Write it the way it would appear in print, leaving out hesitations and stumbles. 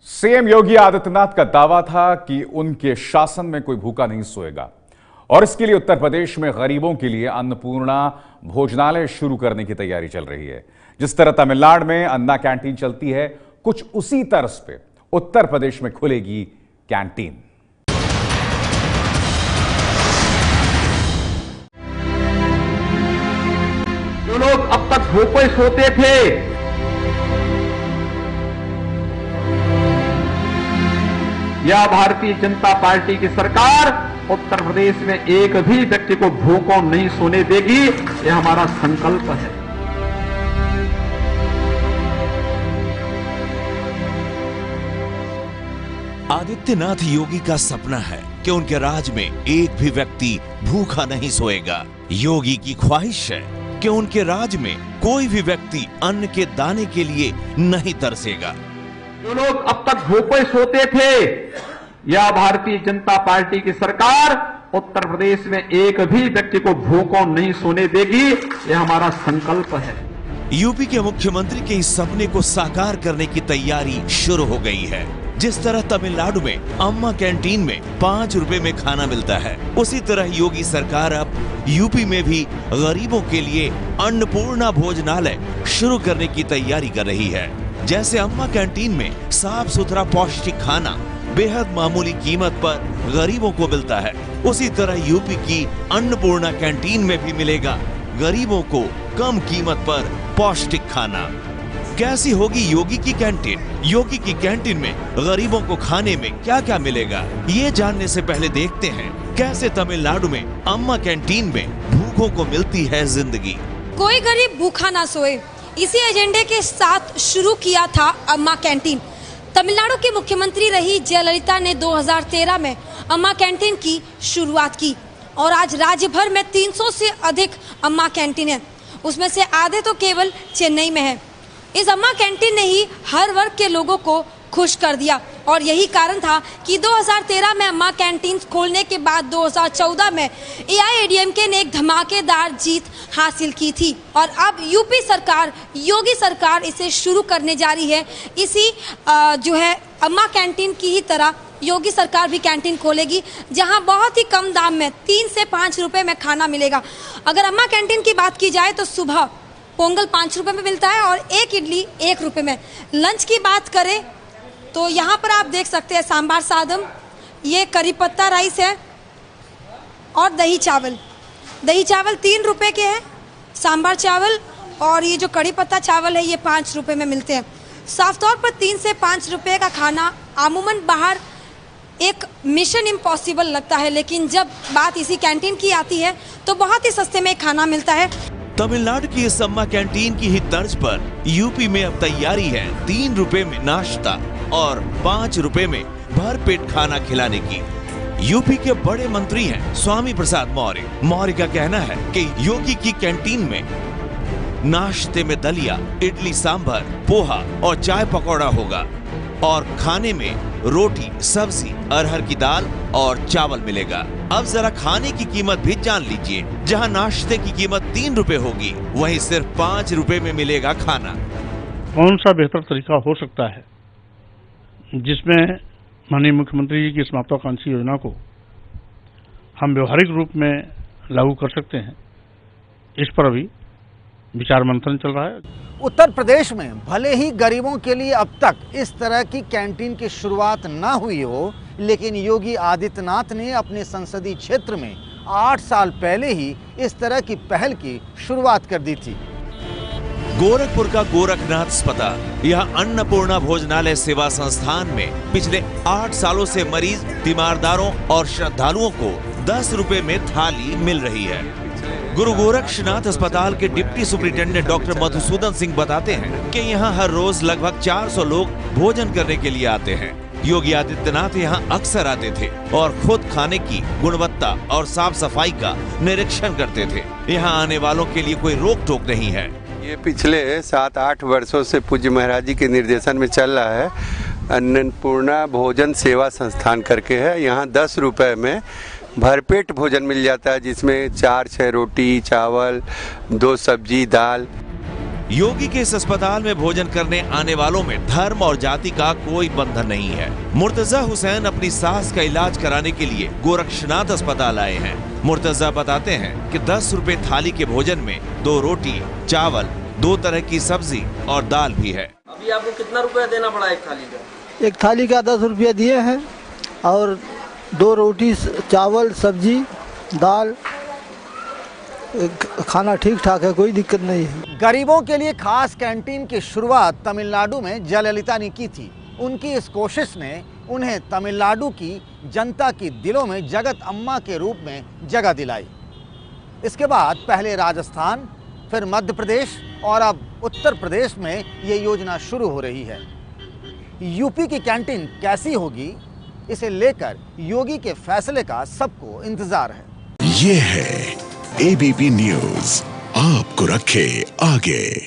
CM Yogi Adityanath का दावा था कि उनके शासन में कोई भूखा नहीं सोएगा और इसके लिए उत्तर प्रदेश में गरीबों के लिए अन्नपूर्णा भोजनालय शुरू करने की तैयारी चल रही है। जिस तरह तमिलनाडु में अन्ना कैंटीन चलती है, कुछ उसी तर्ज पे उत्तर प्रदेश में खुलेगी कैंटीन। जो लोग अब तक भूखे सोते थे, या भारतीय जनता पार्टी की सरकार उत्तर प्रदेश में एक भी व्यक्ति को भूखों नहीं सोने देगी। यह हमारा संकल्प है। आदित्यनाथ योगी का सपना है कि उनके राज में एक भी व्यक्ति भूखा नहीं सोएगा। योगी की ख्वाहिश है कि उनके राज में कोई भी व्यक्ति अन्न के दाने के लिए नहीं तरसेगा। जो लोग अब तक भूखे सोते थे, या भारतीय जनता पार्टी की सरकार उत्तर प्रदेश में एक भी व्यक्ति को भूखों नहीं सोने देगी। यह हमारा संकल्प है। यूपी के मुख्यमंत्री के इस सपने को साकार करने की तैयारी शुरू हो गई है। जिस तरह तमिलनाडु में अम्मा कैंटीन में 5 रुपए में खाना मिलता है, उसी तरह योगी सरकार अब यूपी में भी गरीबों के लिए अन्नपूर्णा भोजनालय शुरू करने की तैयारी कर रही है। जैसे अम्मा कैंटीन में साफ सुथरा पौष्टिक खाना बेहद मामूली कीमत पर गरीबों को मिलता है, उसी तरह यूपी की अन्नपूर्णा कैंटीन में भी मिलेगा गरीबों को कम कीमत पर पौष्टिक खाना। कैसी होगी योगी की कैंटीन? योगी की कैंटीन में गरीबों को खाने में क्या क्या मिलेगा, ये जानने से पहले देखते हैं कैसे तमिलनाडु में अम्मा कैंटीन में भूखों को मिलती है जिंदगी। कोई गरीब भूखा ना सोए, इसी एजेंडे के साथ शुरू किया था अम्मा कैंटीन। तमिलनाडु की मुख्यमंत्री रही जयललिता ने 2013 में अम्मा कैंटीन की शुरुआत की और आज राज्य भर में 300 से अधिक अम्मा कैंटीन है। उसमें से आधे तो केवल चेन्नई में है। इस अम्मा कैंटीन ने ही हर वर्ग के लोगों को खुश कर दिया और यही कारण था कि 2013 में अम्मा कैंटीन खोलने के बाद 2014 में एआईएडीएमके ने एक धमाकेदार जीत हासिल की थी और अब यूपी सरकार, योगी सरकार इसे शुरू करने जा रही है। इसी जो है अम्मा कैंटीन की ही तरह योगी सरकार भी कैंटीन खोलेगी, जहां बहुत ही कम दाम में 3 से 5 रुपए में खाना मिलेगा। अगर अम्मा कैंटीन की बात की जाए तो सुबह पोंगल 5 रुपए में मिलता है और 1 इडली 1 रुपए में। लंच की बात करें तो यहाँ पर आप देख सकते हैं सांबार सादम, ये करी पत्ता राइस है और दही चावल। दही चावल 3 रुपए के हैं, सांबार चावल और ये जो कड़ी पत्ता चावल है ये 5 रुपए में मिलते हैं। साफ तौर पर 3 से 5 रुपए का खाना अमूमन बाहर एक मिशन इम्पॉसिबल लगता है, लेकिन जब बात इसी कैंटीन की आती है तो बहुत ही सस्ते में खाना मिलता है। तमिलनाडु की इस अम्मा कैंटीन की ही तर्ज पर यूपी में अब तैयारी है 3 रुपए में नाश्ता और 5 रुपए में भरपेट खाना खिलाने की। यूपी के बड़े मंत्री हैं स्वामी प्रसाद मौर्य। मौर्य का कहना है कि योगी की कैंटीन में नाश्ते में दलिया, इडली सांभर, पोहा और चाय पकौड़ा होगा और खाने में रोटी, सब्जी, अरहर की दाल और चावल मिलेगा। अब जरा खाने की कीमत भी जान लीजिए। जहां नाश्ते की कीमत 3 रुपए होगी, वहीं सिर्फ 5 रुपए में मिलेगा खाना। कौन सा बेहतर तरीका हो सकता है जिसमें माननीय मुख्यमंत्री जी की इस महत्वाकांक्षी योजना को हम व्यवहारिक रूप में लागू कर सकते हैं, इस पर अभी विचार मंथन चल रहा है। उत्तर प्रदेश में भले ही गरीबों के लिए अब तक इस तरह की कैंटीन की शुरुआत ना हुई हो, लेकिन योगी आदित्यनाथ ने अपने संसदीय क्षेत्र में 8 साल पहले ही इस तरह की पहल की शुरुआत कर दी थी। गोरखपुर का गोरखनाथ अस्पताल, यह अन्नपूर्णा भोजनालय सेवा संस्थान में पिछले 8 सालों से मरीज, तीमारदारों और श्रद्धालुओं को 10 रुपए में थाली मिल रही है। गुरु गोरक्षनाथ अस्पताल के deputy superintendent doctor Madhusudan Singh बताते हैं कि यहाँ हर रोज लगभग 400 लोग भोजन करने के लिए आते हैं। योगी आदित्यनाथ यहाँ अक्सर आते थे और खुद खाने की गुणवत्ता और साफ सफाई का निरीक्षण करते थे। यहाँ आने वालों के लिए कोई रोक टोक नहीं है। ये पिछले 7-8 वर्षों से पूज्य महाराज जी के निर्देशन में चल रहा है। अन्नपूर्णा भोजन सेवा संस्थान करके है। यहाँ 10 रुपए में भरपेट भोजन मिल जाता है, जिसमें 4-6 रोटी, चावल, 2 सब्जी, दाल। योगी के इस अस्पताल में भोजन करने आने वालों में धर्म और जाति का कोई बंधन नहीं है। मुर्तजा हुसैन अपनी सास का इलाज कराने के लिए गोरक्षनाथ अस्पताल आए हैं। मुर्तजा बताते हैं कि 10 रुपए थाली के भोजन में 2 रोटी, चावल, 2 तरह की सब्जी और दाल भी है। अभी आपको कितना रुपया देना पड़ा एक थाली का? एक थाली का 10 रुपया दिए हैं और 2 रोटी, चावल, सब्जी, दाल, खाना ठीक ठाक है, कोई दिक्कत नहीं है। गरीबों के लिए खास कैंटीन की शुरुआत तमिलनाडु में जयललिता ने की थी। उनकी इस कोशिश ने उन्हें तमिलनाडु की जनता की दिलों में जगत अम्मा के रूप में जगह दिलाई। इसके बाद पहले राजस्थान, फिर मध्य प्रदेश और अब उत्तर प्रदेश में ये योजना शुरू हो रही है। यूपी की कैंटीन कैसी होगी, इसे लेकर योगी के फैसले का सबको इंतजार है। ये है एबीपी न्यूज़, आपको रखे आगे।